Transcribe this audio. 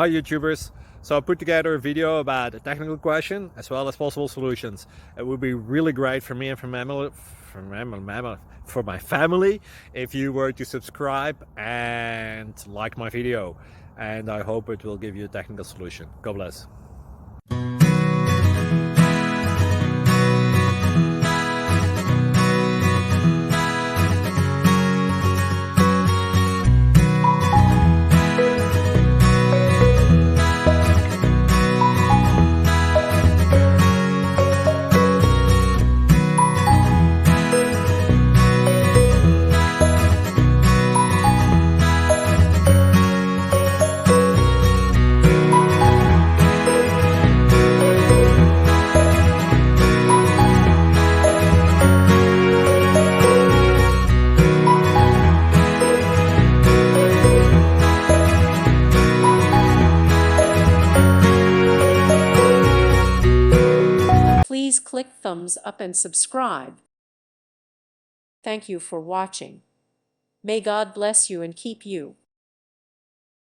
Hi YouTubers! So I put together a video about a technical question as well as possible solutions. It would be really great for me and for my family if you were to subscribe and like my video, and I hope it will give you a technical solution. God bless. Please click thumbs up and subscribe. Thank you for watching. May God bless you and keep you.